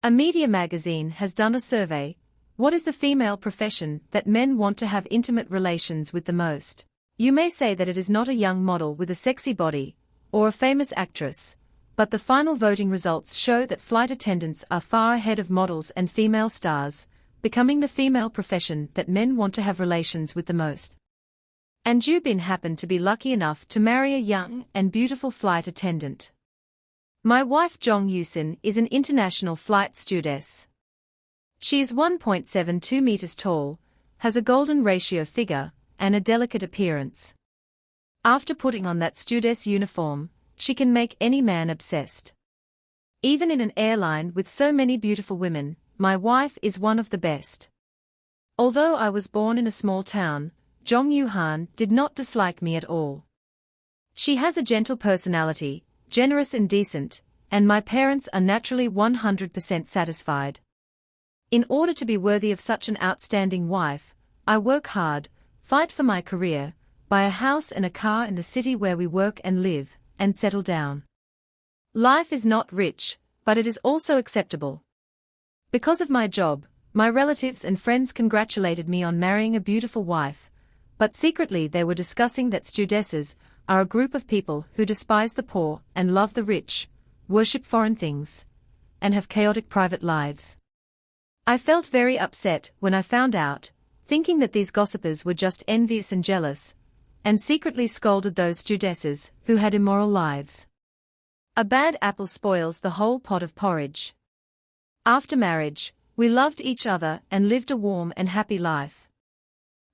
A media magazine has done a survey. What is the female profession that men want to have intimate relations with the most? You may say that it is not a young model with a sexy body, or a famous actress, but the final voting results show that flight attendants are far ahead of models and female stars, becoming the female profession that men want to have relations with the most. And Ju Bin happened to be lucky enough to marry a young and beautiful flight attendant. My wife Jong Yusin is an international flight stewardess. She is 1.72 meters tall, has a golden ratio figure, and a delicate appearance. After putting on that stewardess uniform, she can make any man obsessed. Even in an airline with so many beautiful women, my wife is one of the best. Although I was born in a small town, Jong Yu-han did not dislike me at all. She has a gentle personality, generous and decent, and my parents are naturally 100% satisfied. In order to be worthy of such an outstanding wife, I work hard, fight for my career, buy a house and a car in the city where we work and live, and settle down. Life is not rich, but it is also acceptable. Because of my job, my relatives and friends congratulated me on marrying a beautiful wife, but secretly they were discussing that stewardesses are a group of people who despise the poor and love the rich, worship foreign things, and have chaotic private lives. I felt very upset when I found out, thinking that these gossipers were just envious and jealous, and secretly scolded those stewardesses who had immoral lives. A bad apple spoils the whole pot of porridge. After marriage, we loved each other and lived a warm and happy life.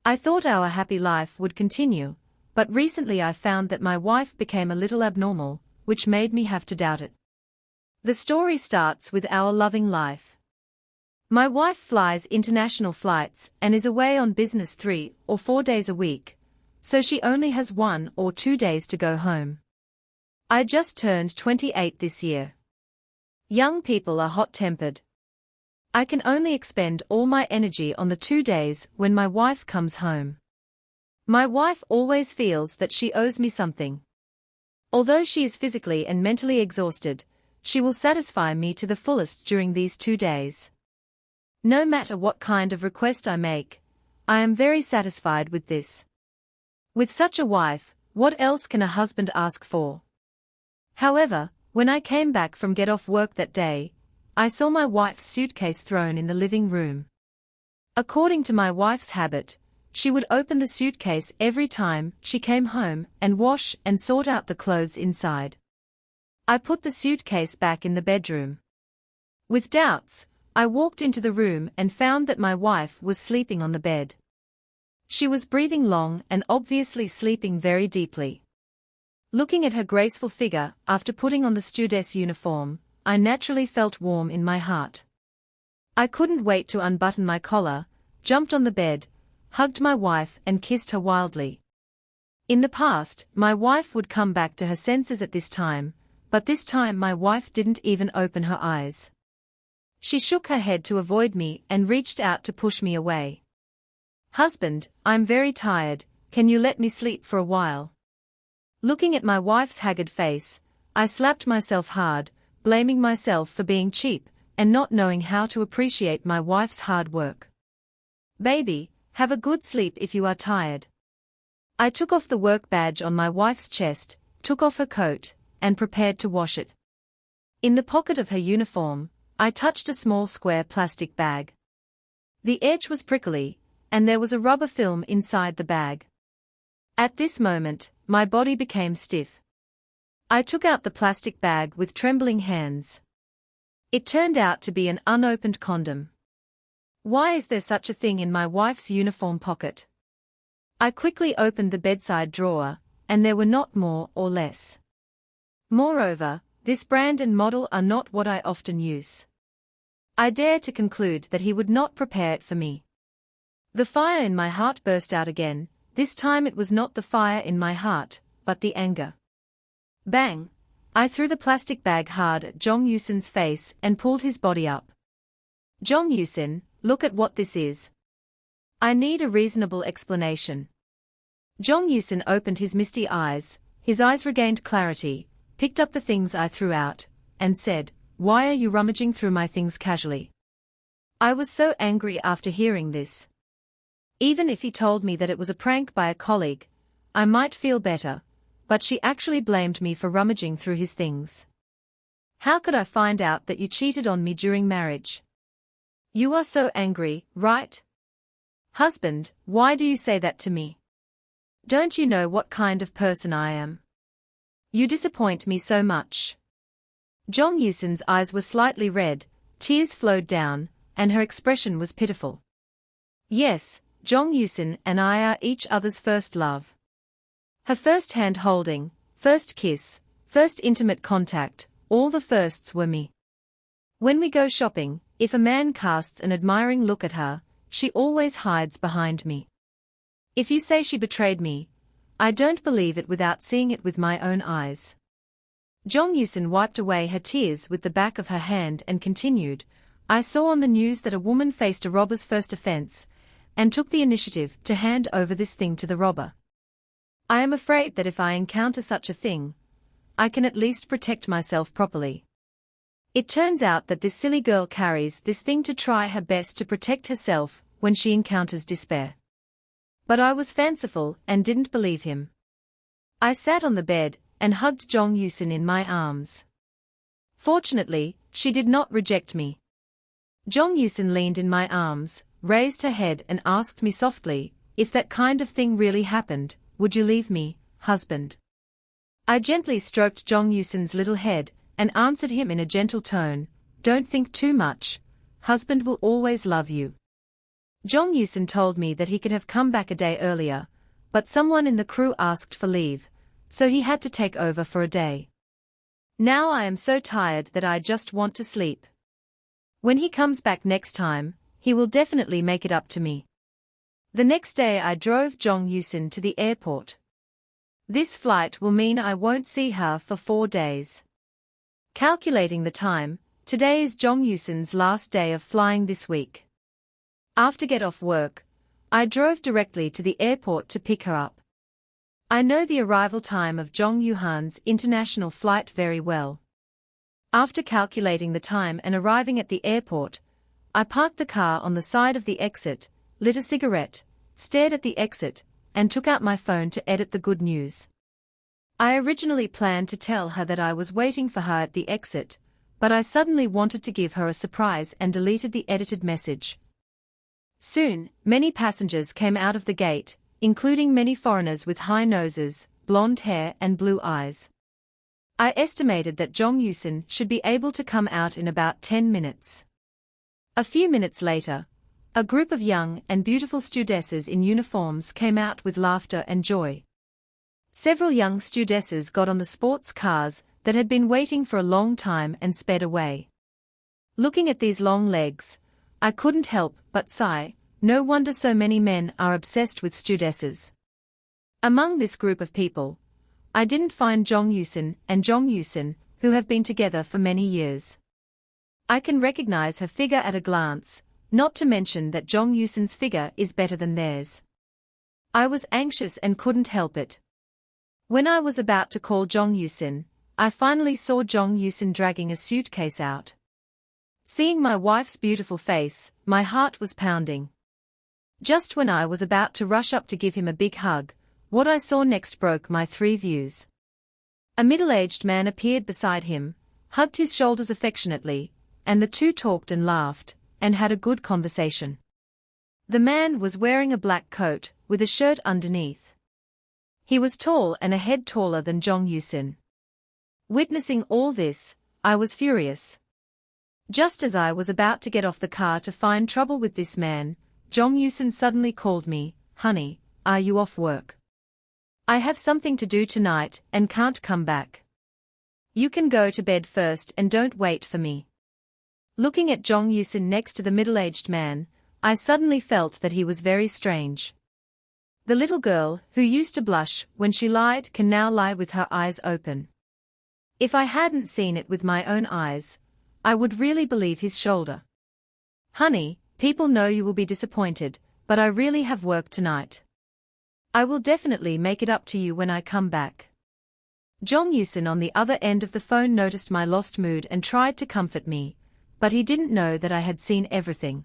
I thought our happy life would continue, but recently I found that my wife became a little abnormal, which made me have to doubt it. The story starts with our loving life. My wife flies international flights and is away on business 3 or 4 days a week, so she only has 1 or 2 days to go home. I just turned 28 this year. Young people are hot-tempered. I can only expend all my energy on the 2 days when my wife comes home. My wife always feels that she owes me something. Although she is physically and mentally exhausted, she will satisfy me to the fullest during these 2 days. No matter what kind of request I make, I am very satisfied with this. With such a wife, what else can a husband ask for? However, when I came back from get off work that day, I saw my wife's suitcase thrown in the living room. According to my wife's habit, she would open the suitcase every time she came home and wash and sort out the clothes inside. I put the suitcase back in the bedroom. With doubts, I walked into the room and found that my wife was sleeping on the bed. She was breathing long and obviously sleeping very deeply. Looking at her graceful figure after putting on the stewardess uniform, I naturally felt warm in my heart. I couldn't wait to unbutton my collar, jumped on the bed, hugged my wife and kissed her wildly. In the past, my wife would come back to her senses at this time, but this time my wife didn't even open her eyes. She shook her head to avoid me and reached out to push me away. "Husband, I'm very tired, can you let me sleep for a while?" Looking at my wife's haggard face, I slapped myself hard, blaming myself for being cheap and not knowing how to appreciate my wife's hard work. "Baby, have a good sleep if you are tired." I took off the work badge on my wife's chest, took off her coat, and prepared to wash it. In the pocket of her uniform, I touched a small square plastic bag. The edge was prickly, and there was a rubber film inside the bag. At this moment, my body became stiff. I took out the plastic bag with trembling hands. It turned out to be an unopened condom. Why is there such a thing in my wife's uniform pocket? I quickly opened the bedside drawer, and there were not more or less. Moreover, this brand and model are not what I often use. I dare to conclude that he would not prepare it for me. The fire in my heart burst out again. This time it was not the fire in my heart, but the anger. Bang! I threw the plastic bag hard at Jong Yusin's face and pulled his body up. "Jong Yusin, look at what this is. I need a reasonable explanation." Jong Yusin opened his misty eyes, his eyes regained clarity, picked up the things I threw out, and said, why are you rummaging through my things casually? I was so angry after hearing this. Even if he told me that it was a prank by a colleague, I might feel better, but she actually blamed me for rummaging through his things. How could I find out that you cheated on me during marriage? You are so angry, right? Husband, why do you say that to me? Don't you know what kind of person I am? You disappoint me so much. Jong Yusin's eyes were slightly red, tears flowed down, and her expression was pitiful. Yes, Jong Yusin and I are each other's first love. Her first hand holding, first kiss, first intimate contact, all the firsts were me. When we go shopping, if a man casts an admiring look at her, she always hides behind me. If you say she betrayed me, I don't believe it without seeing it with my own eyes. Jong Yusin wiped away her tears with the back of her hand and continued, I saw on the news that a woman faced a robber's first offense, and took the initiative to hand over this thing to the robber. I am afraid that if I encounter such a thing, I can at least protect myself properly. It turns out that this silly girl carries this thing to try her best to protect herself when she encounters despair. But I was fanciful and didn't believe him. I sat on the bed and hugged Jong Yusin in my arms. Fortunately, she did not reject me. Jong Yusin leaned in my arms, raised her head and asked me softly, if that kind of thing really happened, would you leave me, husband? I gently stroked Jong Yusin's little head, and answered him in a gentle tone, don't think too much, husband will always love you. Jong Yusin told me that he could have come back a day earlier, but someone in the crew asked for leave, so he had to take over for a day. Now I am so tired that I just want to sleep. When he comes back next time, he will definitely make it up to me. The next day I drove Jong Yusin to the airport. This flight will mean I won't see her for 4 days. Calculating the time, today is Jong Yusin's last day of flying this week. After get off work, I drove directly to the airport to pick her up. I know the arrival time of Jong Yuhan's international flight very well. After calculating the time and arriving at the airport, I parked the car on the side of the exit, lit a cigarette, stared at the exit, and took out my phone to edit the good news. I originally planned to tell her that I was waiting for her at the exit, but I suddenly wanted to give her a surprise and deleted the edited message. Soon, many passengers came out of the gate, including many foreigners with high noses, blonde hair and blue eyes. I estimated that Jong Yusin should be able to come out in about 10 minutes. A few minutes later, a group of young and beautiful stewardesses in uniforms came out with laughter and joy. Several young stewardesses got on the sports cars that had been waiting for a long time and sped away. Looking at these long legs, I couldn't help but sigh, no wonder so many men are obsessed with stewardesses. Among this group of people, I didn't find Jong Yusin and Jong Yusin, who have been together for many years. I can recognize her figure at a glance, not to mention that Jong Yusin's figure is better than theirs. I was anxious and couldn't help it. When I was about to call Jong Yusin, I finally saw Jong Yusin dragging a suitcase out. Seeing my wife's beautiful face, my heart was pounding. Just when I was about to rush up to give him a big hug, what I saw next broke my 3 views. A middle-aged man appeared beside him, hugged his shoulders affectionately, and the two talked and laughed, and had a good conversation. The man was wearing a black coat, with a shirt underneath. He was tall and a head taller than Jong Yusin. Witnessing all this, I was furious. Just as I was about to get off the car to find trouble with this man, Jong Yusin suddenly called me, honey, are you off work? I have something to do tonight and can't come back. You can go to bed first and don't wait for me. Looking at Jong Yusin next to the middle-aged man, I suddenly felt that he was very strange. The little girl, who used to blush when she lied, can now lie with her eyes open. If I hadn't seen it with my own eyes, I would really believe his shoulder. Honey, people know you will be disappointed, but I really have work tonight. I will definitely make it up to you when I come back. Jong Yusin on the other end of the phone noticed my lost mood and tried to comfort me, but he didn't know that I had seen everything.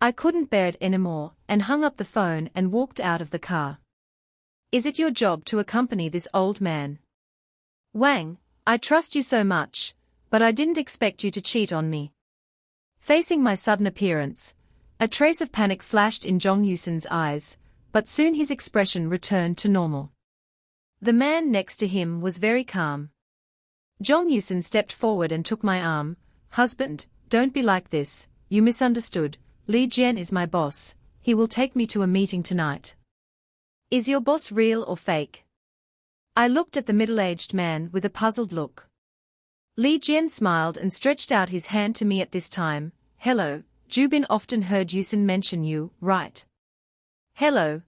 I couldn't bear it anymore and hung up the phone and walked out of the car. Is it your job to accompany this old man? Wang, I trust you so much, but I didn't expect you to cheat on me. Facing my sudden appearance, a trace of panic flashed in Jong Yusin's eyes, but soon his expression returned to normal. The man next to him was very calm. Jong Yusin stepped forward and took my arm. Husband, don't be like this, you misunderstood. Li Jian is my boss, he will take me to a meeting tonight. Is your boss real or fake? I looked at the middle-aged man with a puzzled look. Li Jian smiled and stretched out his hand to me at this time. Hello, Jubin often heard Yusin mention you, right? Hello.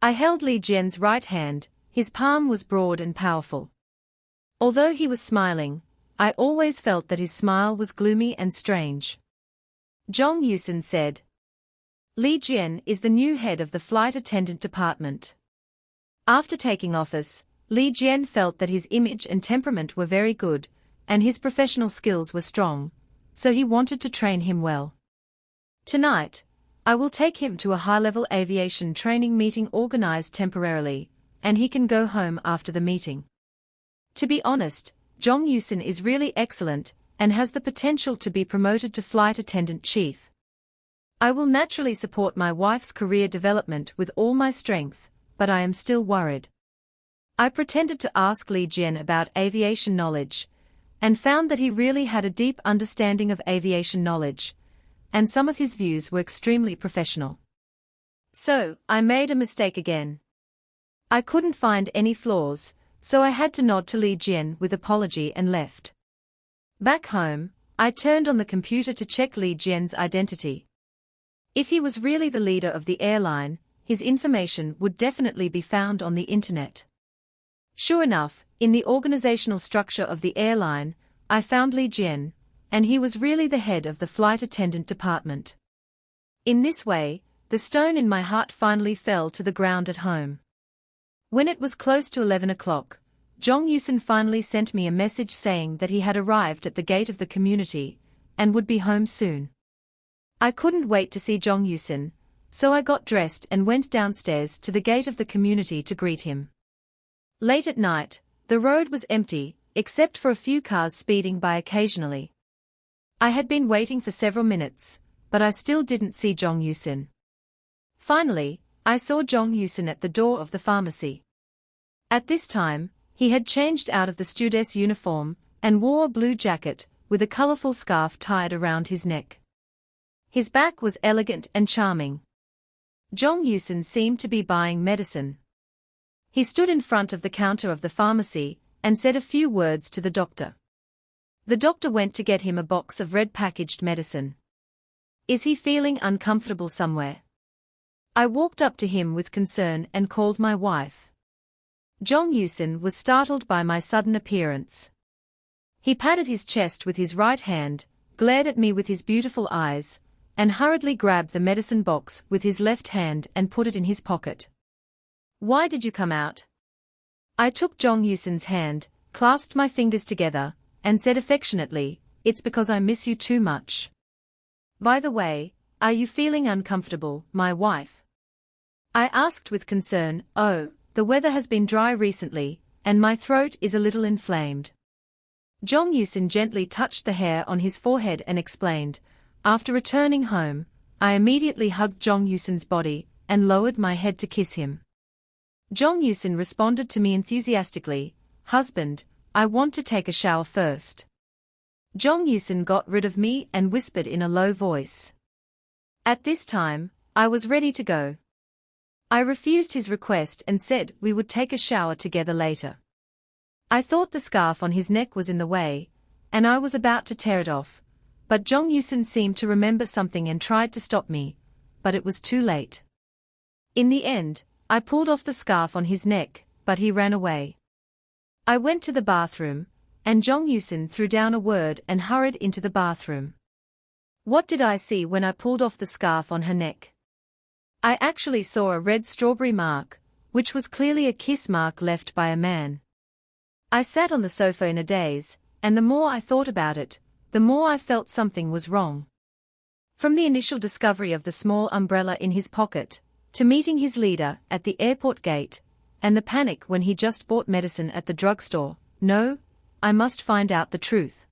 I held Li Jian's right hand, his palm was broad and powerful. Although he was smiling, I always felt that his smile was gloomy and strange. Jong Yusin said. Li Jian is the new head of the flight attendant department. After taking office, Li Jian felt that his image and temperament were very good, and his professional skills were strong, so he wanted to train him well. Tonight, I will take him to a high-level aviation training meeting organized temporarily, and he can go home after the meeting. To be honest, Jong Yusin is really excellent and has the potential to be promoted to flight attendant chief. I will naturally support my wife's career development with all my strength, but I am still worried. I pretended to ask Li Jian about aviation knowledge, and found that he really had a deep understanding of aviation knowledge, and some of his views were extremely professional. So, I made a mistake again. I couldn't find any flaws, so I had to nod to Li Jian with apology and left. Back home, I turned on the computer to check Li Jian's identity. If he was really the leader of the airline, his information would definitely be found on the internet. Sure enough, in the organizational structure of the airline, I found Li Jian, and he was really the head of the flight attendant department. In this way, the stone in my heart finally fell to the ground at home. When it was close to 11 o'clock, Jong Yusin finally sent me a message saying that he had arrived at the gate of the community, and would be home soon. I couldn't wait to see Jong Yusin, so I got dressed and went downstairs to the gate of the community to greet him. Late at night, the road was empty, except for a few cars speeding by occasionally. I had been waiting for several minutes, but I still didn't see Jong Yusin. Finally, I saw Jong Yusin at the door of the pharmacy. At this time, he had changed out of the stewardess uniform and wore a blue jacket with a colorful scarf tied around his neck. His back was elegant and charming. Jong Yusin seemed to be buying medicine. He stood in front of the counter of the pharmacy and said a few words to the doctor. The doctor went to get him a box of red packaged medicine. Is he feeling uncomfortable somewhere? I walked up to him with concern and called my wife. Jong Yusin was startled by my sudden appearance. He patted his chest with his right hand, glared at me with his beautiful eyes, and hurriedly grabbed the medicine box with his left hand and put it in his pocket. Why did you come out? I took Jong Yusin's hand, clasped my fingers together, and said affectionately, it's because I miss you too much. By the way, are you feeling uncomfortable, my wife? I asked with concern. Oh, the weather has been dry recently, and my throat is a little inflamed. Jong Yusin gently touched the hair on his forehead and explained. After returning home, I immediately hugged Jong Yusin's body and lowered my head to kiss him. Jong Yusin responded to me enthusiastically, Husband, I want to take a shower first. Jong Yusin got rid of me and whispered in a low voice. At this time, I was ready to go. I refused his request and said we would take a shower together later. I thought the scarf on his neck was in the way, and I was about to tear it off, but Jong Yusin seemed to remember something and tried to stop me, but it was too late. In the end, I pulled off the scarf on his neck, but he ran away. I went to the bathroom, and Jong Yusin threw down a word and hurried into the bathroom. What did I see when I pulled off the scarf on her neck? I actually saw a red strawberry mark, which was clearly a kiss mark left by a man. I sat on the sofa in a daze, and the more I thought about it, the more I felt something was wrong. From the initial discovery of the small umbrella in his pocket, to meeting his leader at the airport gate, and the panic when he just bought medicine at the drugstore, no, I must find out the truth.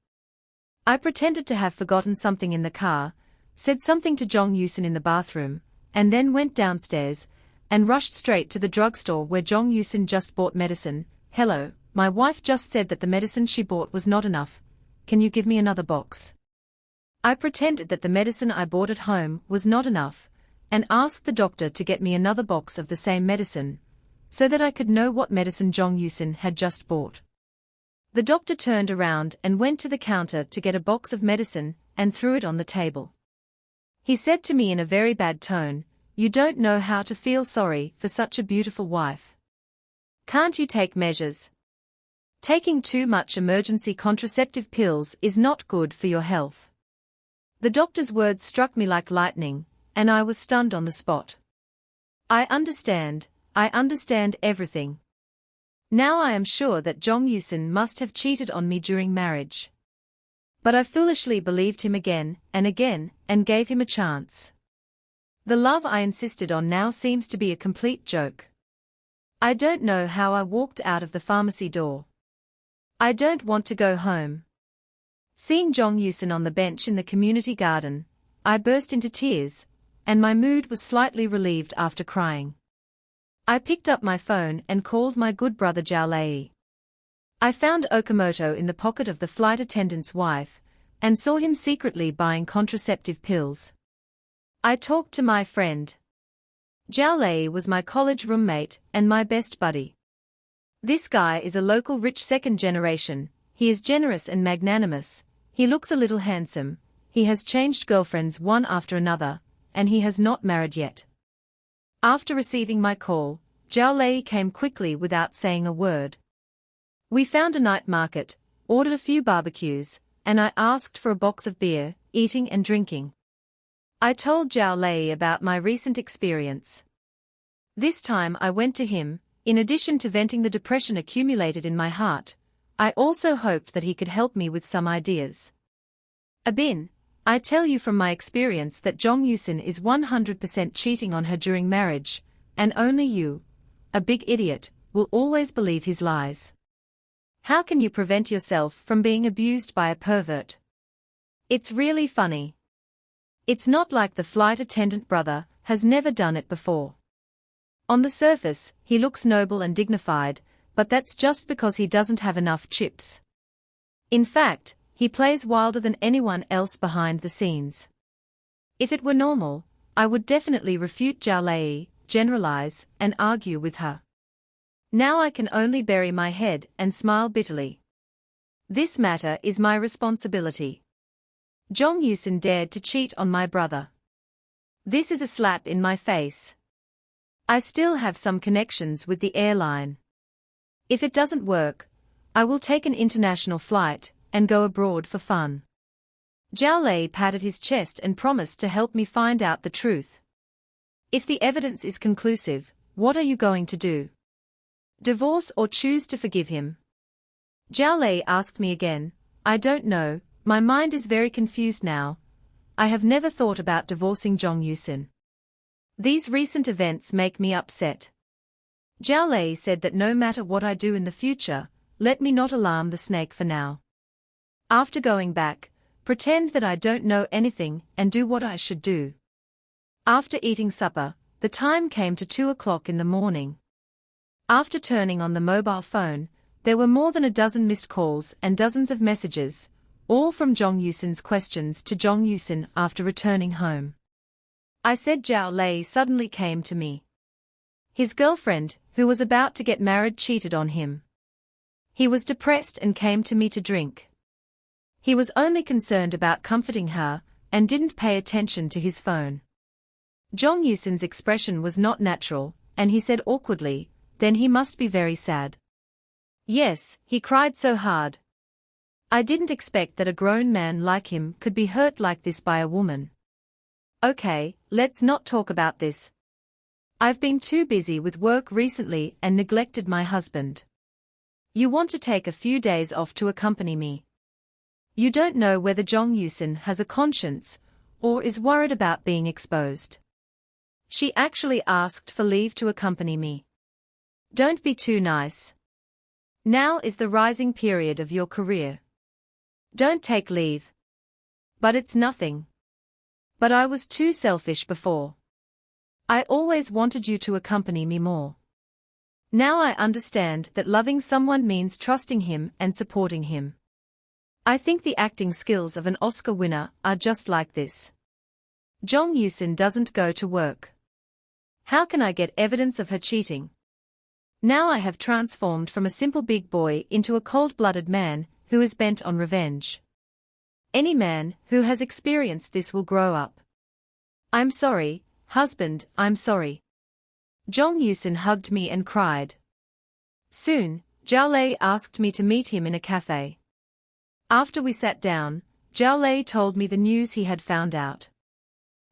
I pretended to have forgotten something in the car, said something to Jong Yusin in the bathroom, and then went downstairs, and rushed straight to the drugstore where Jong Yusin just bought medicine. Hello, my wife just said that the medicine she bought was not enough. Can you give me another box? I pretended that the medicine I bought at home was not enough, and asked the doctor to get me another box of the same medicine, so that I could know what medicine Jong Yusin had just bought. The doctor turned around and went to the counter to get a box of medicine, and threw it on the table. He said to me in a very bad tone, "You don't know how to feel sorry for such a beautiful wife. Can't you take measures? Taking too much emergency contraceptive pills is not good for your health." The doctor's words struck me like lightning, and I was stunned on the spot. I understand everything. Now I am sure that Jong Yusin must have cheated on me during marriage. But I foolishly believed him again, and gave him a chance. The love I insisted on now seems to be a complete joke. I don't know how I walked out of the pharmacy door. I don't want to go home. Seeing Jong Yusin on the bench in the community garden, I burst into tears, and my mood was slightly relieved after crying. I picked up my phone and called my good brother Zhao Lei. I found Okamoto in the pocket of the flight attendant's wife, and saw him secretly buying contraceptive pills. I talked to my friend. Zhao Lei was my college roommate and my best buddy. This guy is a local rich second generation. He is generous and magnanimous, he looks a little handsome, he has changed girlfriends one after another, and he has not married yet. After receiving my call, Zhao Lei came quickly without saying a word. We found a night market, ordered a few barbecues, and I asked for a box of beer, eating and drinking. I told Zhao Lei about my recent experience. This time I went to him, in addition to venting the depression accumulated in my heart, I also hoped that he could help me with some ideas. Abin, I tell you from my experience that Jong Yusin is 100% cheating on her during marriage, and only you, a big idiot, will always believe his lies. How can you prevent yourself from being abused by a pervert? It's really funny. It's not like the flight attendant brother has never done it before. On the surface, he looks noble and dignified, but that's just because he doesn't have enough chips. In fact, he plays wilder than anyone else behind the scenes. If it were normal, I would definitely refute Zhao Lei, generalize, and argue with her. Now I can only bury my head and smile bitterly. This matter is my responsibility. Jong Yusin dared to cheat on my brother. This is a slap in my face. I still have some connections with the airline. If it doesn't work, I will take an international flight and go abroad for fun. Zhao Lei patted his chest and promised to help me find out the truth. If the evidence is conclusive, what are you going to do? Divorce or choose to forgive him? Zhao Lei asked me again. I don't know, my mind is very confused now. I have never thought about divorcing Jong Yusin. These recent events make me upset. Zhao Lei said that no matter what I do in the future, let me not alarm the snake for now. After going back, pretend that I don't know anything and do what I should do. After eating supper, the time came to 2 o'clock in the morning. After turning on the mobile phone, there were more than a dozen missed calls and dozens of messages, all from Jong Yusin's questions to Jong Yusin after returning home. I said Zhao Lei suddenly came to me. His girlfriend, who was about to get married, cheated on him. He was depressed and came to me to drink. He was only concerned about comforting her, and didn't pay attention to his phone. Jong Yusin's expression was not natural, and he said awkwardly, "Then he must be very sad." Yes, he cried so hard. I didn't expect that a grown man like him could be hurt like this by a woman. Okay, let's not talk about this. I've been too busy with work recently and neglected my husband. You want to take a few days off to accompany me. You don't know whether Jong Yusin has a conscience, or is worried about being exposed. She actually asked for leave to accompany me. Don't be too nice. Now is the rising period of your career. Don't take leave. But it's nothing. But I was too selfish before. I always wanted you to accompany me more. Now I understand that loving someone means trusting him and supporting him. I think the acting skills of an Oscar winner are just like this. Jong Yusin doesn't go to work. How can I get evidence of her cheating? Now I have transformed from a simple big boy into a cold-blooded man who is bent on revenge. Any man who has experienced this will grow up. I'm sorry, husband, I'm sorry. Jong Yusin hugged me and cried. Soon, Zhao Lei asked me to meet him in a cafe. After we sat down, Zhao Lei told me the news he had found out.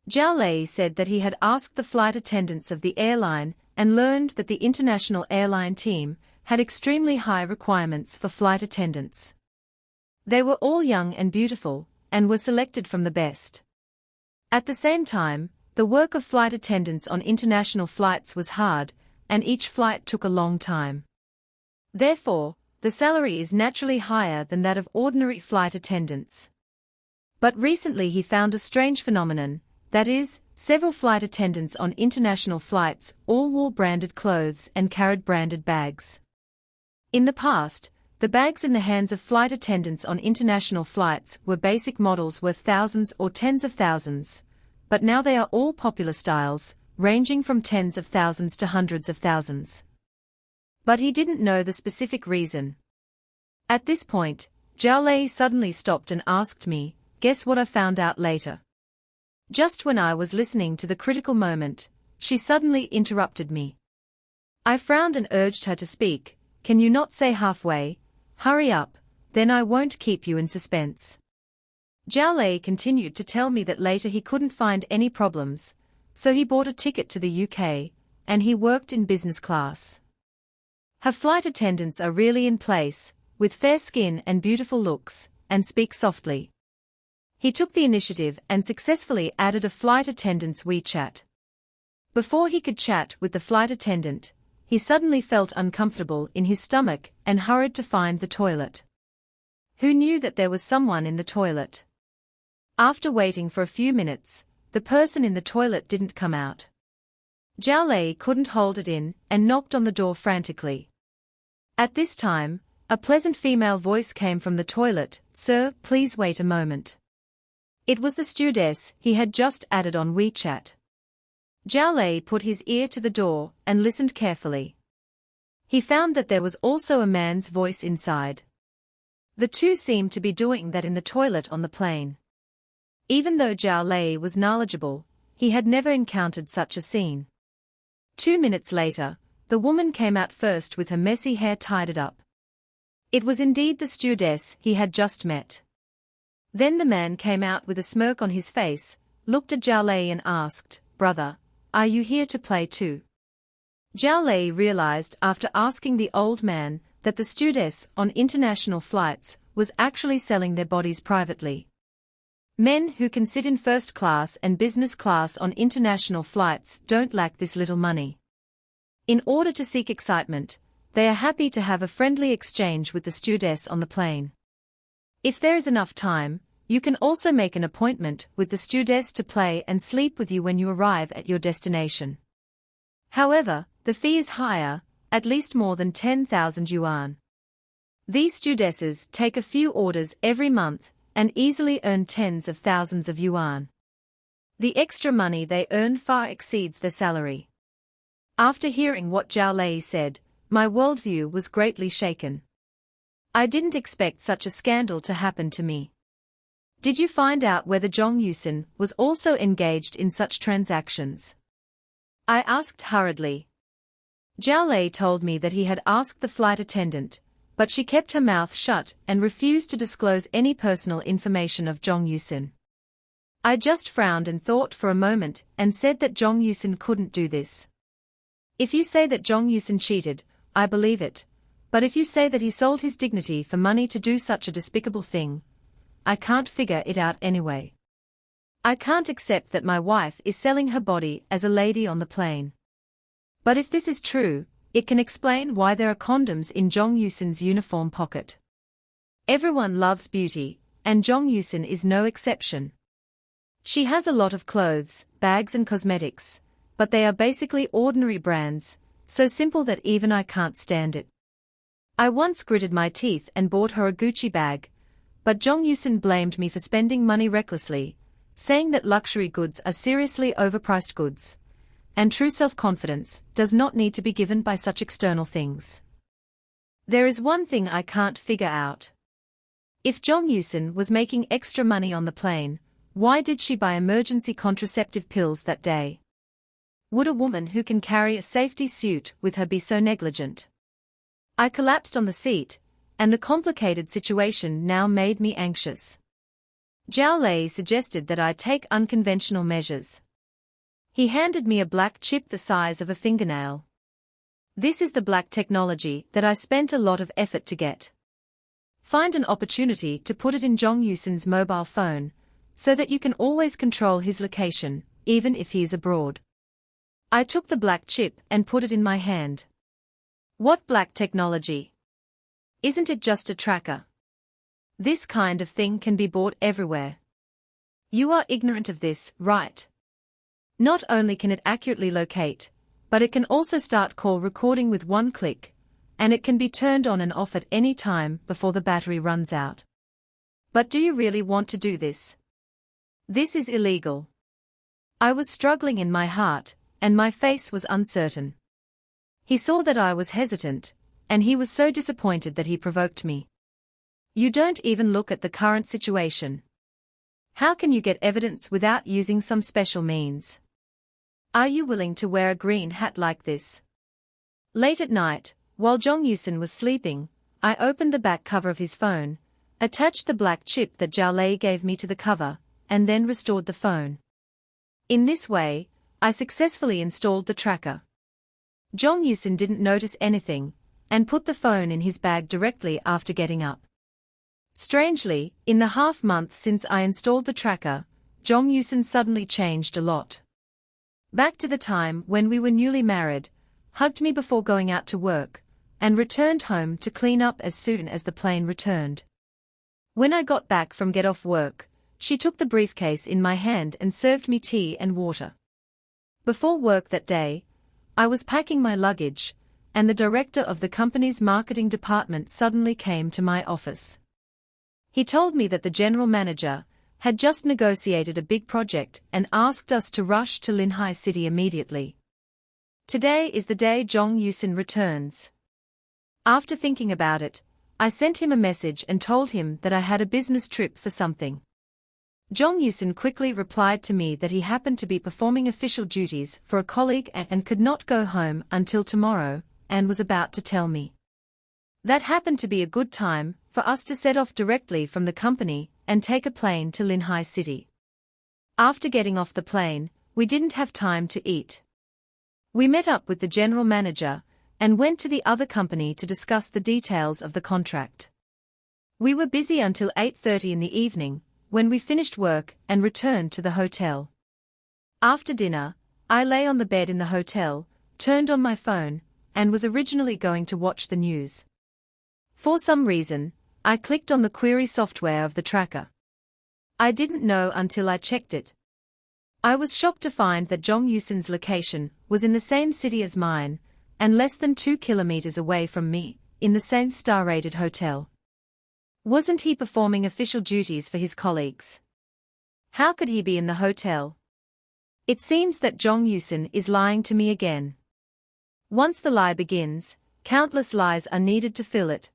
Zhao Lei said that he had asked the flight attendants of the airline and learned that the international airline team had extremely high requirements for flight attendants. They were all young and beautiful, and were selected from the best. At the same time, the work of flight attendants on international flights was hard, and each flight took a long time. Therefore, the salary is naturally higher than that of ordinary flight attendants. But recently he found a strange phenomenon, that is, several flight attendants on international flights all wore branded clothes and carried branded bags. In the past, the bags in the hands of flight attendants on international flights were basic models worth thousands or tens of thousands, but now they are all popular styles, ranging from tens of thousands to hundreds of thousands. But he didn't know the specific reason. At this point, Zhao Lei suddenly stopped and asked me, "Guess what I found out later?" Just when I was listening to the critical moment, she suddenly interrupted me. I frowned and urged her to speak. "Can you not say halfway? Hurry up, then I won't keep you in suspense." Zhao Lei continued to tell me that later he couldn't find any problems, so he bought a ticket to the UK, and he worked in business class. Her flight attendants are really in place, with fair skin and beautiful looks, and speak softly. He took the initiative and successfully added a flight attendant's WeChat. Before he could chat with the flight attendant, he suddenly felt uncomfortable in his stomach and hurried to find the toilet. Who knew that there was someone in the toilet? After waiting for a few minutes, the person in the toilet didn't come out. Zhao Lei couldn't hold it in and knocked on the door frantically. At this time, a pleasant female voice came from the toilet, "Sir, please wait a moment." It was the stewardess he had just added on WeChat. Zhao Lei put his ear to the door and listened carefully. He found that there was also a man's voice inside. The two seemed to be doing that in the toilet on the plane. Even though Zhao Lei was knowledgeable, he had never encountered such a scene. 2 minutes later, the woman came out first with her messy hair tied up. It was indeed the stewardess he had just met. Then the man came out with a smirk on his face, looked at Zhao Lei and asked, "Brother, are you here to play too?" Zhao Lei realized after asking the old man that the stewardess on international flights was actually selling their bodies privately. Men who can sit in first class and business class on international flights don't lack this little money. In order to seek excitement, they are happy to have a friendly exchange with the stewardess on the plane. If there is enough time, you can also make an appointment with the stewardess to play and sleep with you when you arrive at your destination. However, the fee is higher, at least more than 10,000 yuan. These stewardesses take a few orders every month and easily earn tens of thousands of yuan. The extra money they earn far exceeds their salary. After hearing what Zhao Lei said, my worldview was greatly shaken. I didn't expect such a scandal to happen to me. Did you find out whether Jong Yusin was also engaged in such transactions? I asked hurriedly. Zhao Lei told me that he had asked the flight attendant, but she kept her mouth shut and refused to disclose any personal information of Jong Yusin. I just frowned and thought for a moment and said that Jong Yusin couldn't do this. If you say that Jong Yusin cheated, I believe it, But if you say that he sold his dignity for money to do such a despicable thing, I can't figure it out anyway. I can't accept that my wife is selling her body as a lady on the plane. But if this is true, it can explain why there are condoms in Jong Yusin's uniform pocket. Everyone loves beauty, and Jong Yusin is no exception. She has a lot of clothes, bags and cosmetics, but they are basically ordinary brands, so simple that even I can't stand it. I once gritted my teeth and bought her a Gucci bag, but Jong Yusin blamed me for spending money recklessly, saying that luxury goods are seriously overpriced goods, and true self-confidence does not need to be given by such external things. There is one thing I can't figure out. If Jong Yusin was making extra money on the plane, why did she buy emergency contraceptive pills that day? Would a woman who can carry a safety suit with her be so negligent? I collapsed on the seat, and the complicated situation now made me anxious. Zhao Lei suggested that I take unconventional measures. He handed me a black chip the size of a fingernail. This is the black technology that I spent a lot of effort to get. Find an opportunity to put it in Jong Yusin's mobile phone, so that you can always control his location, even if he is abroad. I took the black chip and put it in my hand. What black technology? Isn't it just a tracker? This kind of thing can be bought everywhere. You are ignorant of this, right? Not only can it accurately locate, but it can also start call recording with one click, and it can be turned on and off at any time before the battery runs out. But do you really want to do this? This is illegal. I was struggling in my heart, and my face was uncertain. He saw that I was hesitant, and he was so disappointed that he provoked me. You don't even look at the current situation. How can you get evidence without using some special means? Are you willing to wear a green hat like this? Late at night, while Jong Yusin was sleeping, I opened the back cover of his phone, attached the black chip that Zhao Lei gave me to the cover, and then restored the phone. In this way, I successfully installed the tracker. Jong Yusin didn't notice anything, and put the phone in his bag directly after getting up. Strangely, in the half-month since I installed the tracker, Jong Yusin suddenly changed a lot. Back to the time when we were newly married, hugged me before going out to work, and returned home to clean up as soon as the plane returned. When I got back from get off work, she took the briefcase in my hand and served me tea and water. Before work that day, I was packing my luggage, and the director of the company's marketing department suddenly came to my office. He told me that the general manager had just negotiated a big project and asked us to rush to Linhai City immediately. Today is the day Jong Yusin returns. After thinking about it, I sent him a message and told him that I had a business trip for something. Jong Yusin quickly replied to me that he happened to be performing official duties for a colleague and could not go home until tomorrow, and was about to tell me. That happened to be a good time for us to set off directly from the company and take a plane to Linhai City. After getting off the plane, we didn't have time to eat. We met up with the general manager and went to the other company to discuss the details of the contract. We were busy until 8:30 in the evening, when we finished work and returned to the hotel. After dinner, I lay on the bed in the hotel, turned on my phone, and was originally going to watch the news. For some reason, I clicked on the query software of the tracker. I didn't know until I checked it. I was shocked to find that Jong Yusin's location was in the same city as mine, and less than 2 kilometers away from me, in the same star-rated hotel. Wasn't he performing official duties for his colleagues? How could he be in the hotel? It seems that Jong Yusin is lying to me again. Once the lie begins, countless lies are needed to fill it.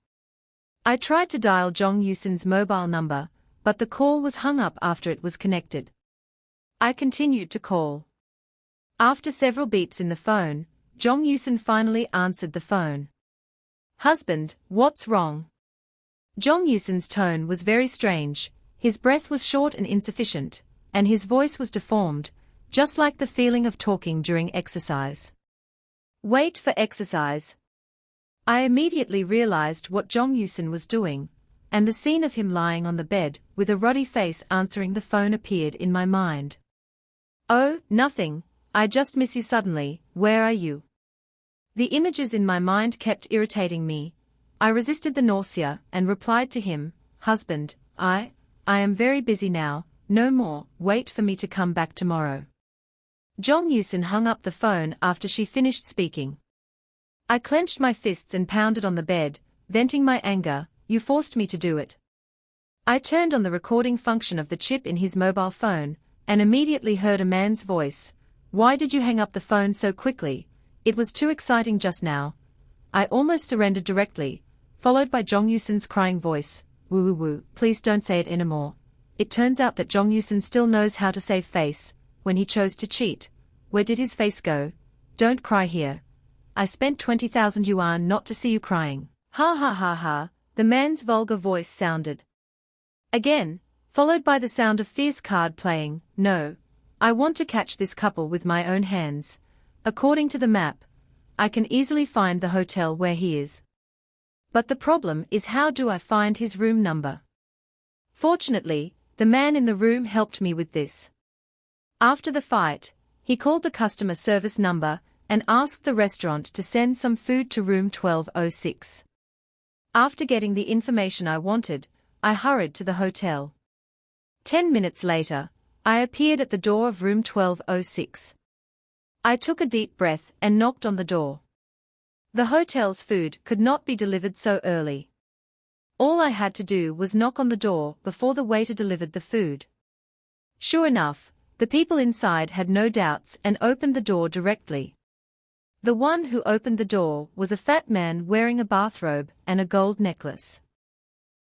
I tried to dial Jong Yusin's mobile number, but the call was hung up after it was connected. I continued to call. After several beeps in the phone, Jong Yusin finally answered the phone. "Husband, what's wrong?" Jong Yusin's tone was very strange, his breath was short and insufficient, and his voice was deformed, just like the feeling of talking during exercise. "Wait for exercise. I immediately realized what Jong Yusin was doing, and the scene of him lying on the bed with a ruddy face answering the phone appeared in my mind. "Oh, nothing, I just miss you suddenly, where are you?" The images in my mind kept irritating me. I resisted the nausea and replied to him, "Husband, I am very busy now, no more, wait for me to come back tomorrow." Jong Yusin hung up the phone after she finished speaking. I clenched my fists and pounded on the bed, venting my anger. "You forced me to do it." I turned on the recording function of the chip in his mobile phone, and immediately heard a man's voice. "Why did you hang up the phone so quickly? It was too exciting just now." I almost surrendered directly, followed by Jong Yusin's crying voice, "Woo woo woo, please don't say it anymore." It turns out that Jong Yusin still knows how to save face, when he chose to cheat. Where did his face go? "Don't cry here. I spent 20,000 yuan not to see you crying." Ha ha ha ha, the man's vulgar voice sounded. Again, followed by the sound of fierce card playing. "No. I want to catch this couple with my own hands. According to the map, I can easily find the hotel where he is. But the problem is, how do I find his room number?" Fortunately, the man in the room helped me with this. After the fight, he called the customer service number and asked the restaurant to send some food to room 1206. After getting the information I wanted, I hurried to the hotel. 10 minutes later, I appeared at the door of room 1206. I took a deep breath and knocked on the door. The hotel's food could not be delivered so early. All I had to do was knock on the door before the waiter delivered the food. Sure enough, the people inside had no doubts and opened the door directly. The one who opened the door was a fat man wearing a bathrobe and a gold necklace.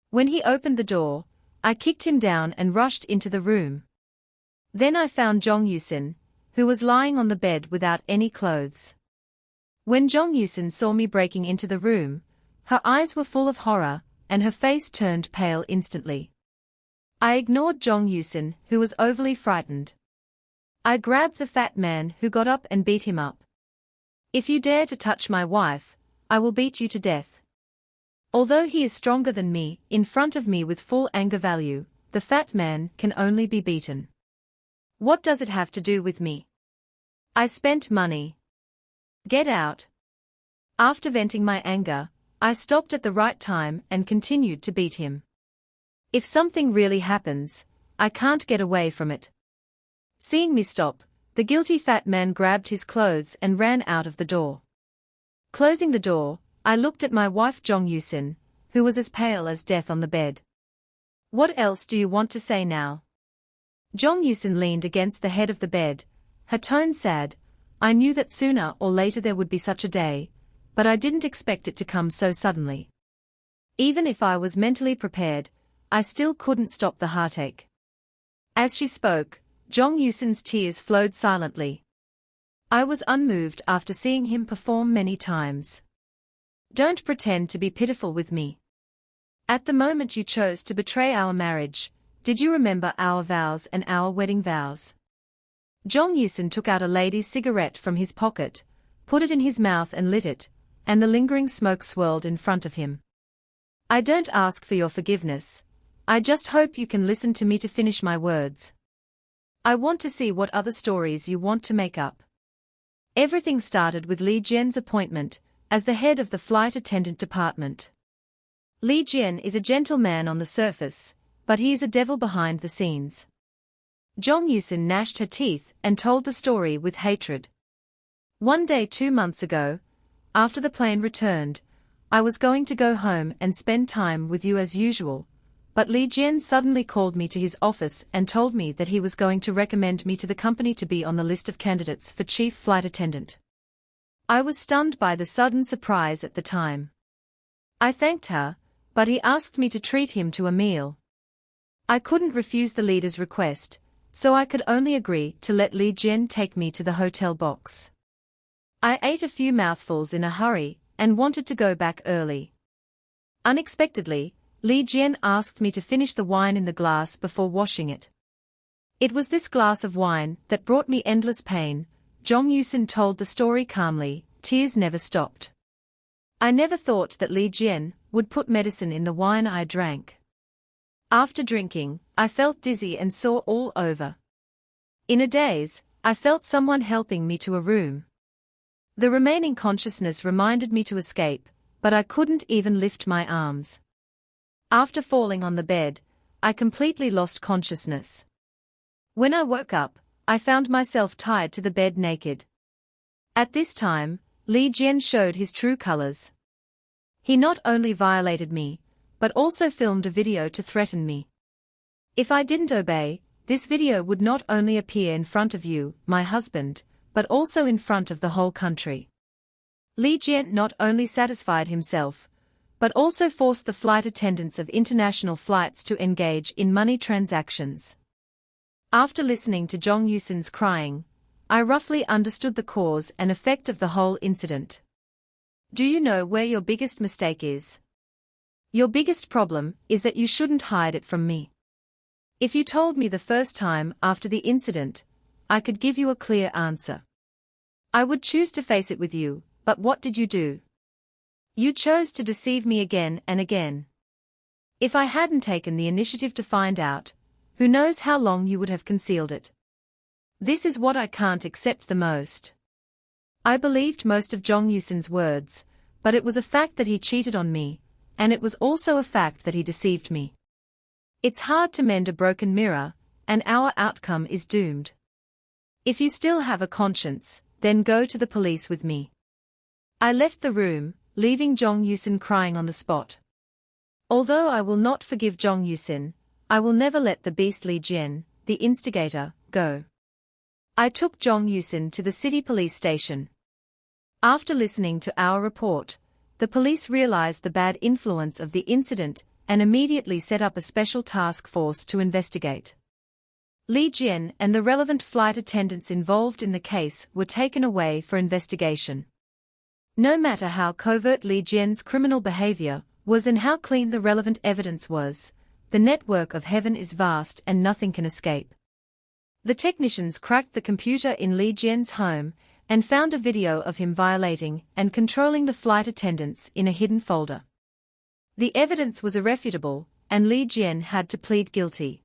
When he opened the door, I kicked him down and rushed into the room. Then I found Jong Yusin, who was lying on the bed without any clothes. When Jong Yusin saw me breaking into the room, her eyes were full of horror, and her face turned pale instantly. I ignored Jong Yusin, who was overly frightened. I grabbed the fat man, who got up and beat him up. "If you dare to touch my wife, I will beat you to death." Although he is stronger than me, in front of me with full anger value, the fat man can only be beaten. What does it have to do with me? I spent money. Get out. After venting my anger, I stopped at the right time and continued to beat him. If something really happens, I can't get away from it. Seeing me stop, the guilty fat man grabbed his clothes and ran out of the door. Closing the door, I looked at my wife Jong Yusin, who was as pale as death on the bed. "What else do you want to say now?" Jong Yusin leaned against the head of the bed, her tone sad. "I knew that sooner or later there would be such a day, but I didn't expect it to come so suddenly. Even if I was mentally prepared, I still couldn't stop the heartache." As she spoke, Jong Yusin's tears flowed silently. I was unmoved after seeing him perform many times. Don't pretend to be pitiful with me. At the moment you chose to betray our marriage, did you remember our vows and our wedding vows? Jong Yusin took out a lady's cigarette from his pocket, put it in his mouth and lit it, and the lingering smoke swirled in front of him. "I don't ask for your forgiveness. I just hope you can listen to me to finish my words. I want to see what other stories you want to make up." Everything started with Li Jian's appointment as the head of the flight attendant department. Li Jian is a gentleman on the surface, but he is a devil behind the scenes. Jong Yusin gnashed her teeth and told the story with hatred. "One day 2 months ago, after the plane returned, I was going to go home and spend time with you as usual, but Li Jian suddenly called me to his office and told me that he was going to recommend me to the company to be on the list of candidates for chief flight attendant. I was stunned by the sudden surprise at the time. I thanked her, but he asked me to treat him to a meal. I couldn't refuse the leader's request, so I could only agree to let Li Jian take me to the hotel box. I ate a few mouthfuls in a hurry and wanted to go back early. Unexpectedly, Li Jian asked me to finish the wine in the glass before washing it. It was this glass of wine that brought me endless pain. Jong Yusin told the story calmly, tears never stopped. I never thought that Li Jian would put medicine in the wine I drank. After drinking, I felt dizzy and sore all over. In a daze, I felt someone helping me to a room. The remaining consciousness reminded me to escape, but I couldn't even lift my arms. After falling on the bed, I completely lost consciousness. When I woke up, I found myself tied to the bed naked. At this time, Li Jian showed his true colors. He not only violated me, but also filmed a video to threaten me. If I didn't obey, this video would not only appear in front of you, my husband, but also in front of the whole country. Li Jian not only satisfied himself, but also forced the flight attendants of international flights to engage in money transactions. After listening to Zhong Yusin's crying, I roughly understood the cause and effect of the whole incident. Do you know where your biggest mistake is? Your biggest problem is that you shouldn't hide it from me. If you told me the first time after the incident, I could give you a clear answer. I would choose to face it with you, but what did you do? You chose to deceive me again and again. If I hadn't taken the initiative to find out, who knows how long you would have concealed it. This is what I can't accept the most. I believed most of Zhong Yusin's words, but it was a fact that he cheated on me, and it was also a fact that he deceived me. It's hard to mend a broken mirror, and our outcome is doomed. If you still have a conscience, then go to the police with me. I left the room, leaving Zhong Yusin crying on the spot. Although I will not forgive Zhong Yusin, I will never let the beast Li Jian, the instigator, go. I took Zhong Yusin to the city police station. After listening to our report, the police realized the bad influence of the incident and immediately set up a special task force to investigate. Li Jian and the relevant flight attendants involved in the case were taken away for investigation. No matter how covert Li Jian's criminal behavior was and how clean the relevant evidence was, the network of heaven is vast and nothing can escape. The technicians cracked the computer in Li Jian's home and found a video of him violating and controlling the flight attendants in a hidden folder. The evidence was irrefutable, and Li Jian had to plead guilty.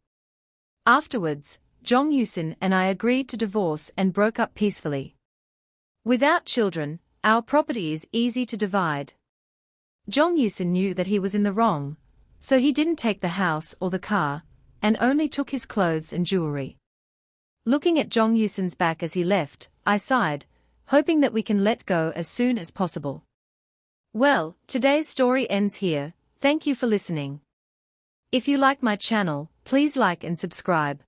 Afterwards, Zhong Yusin and I agreed to divorce and broke up peacefully. Without children, our property is easy to divide. Zhong Yusin knew that he was in the wrong, so he didn't take the house or the car, and only took his clothes and jewelry. Looking at Zhong Yusin's back as he left, I sighed, hoping that we can let go as soon as possible. Well, today's story ends here. Thank you for listening. If you like my channel, please like and subscribe.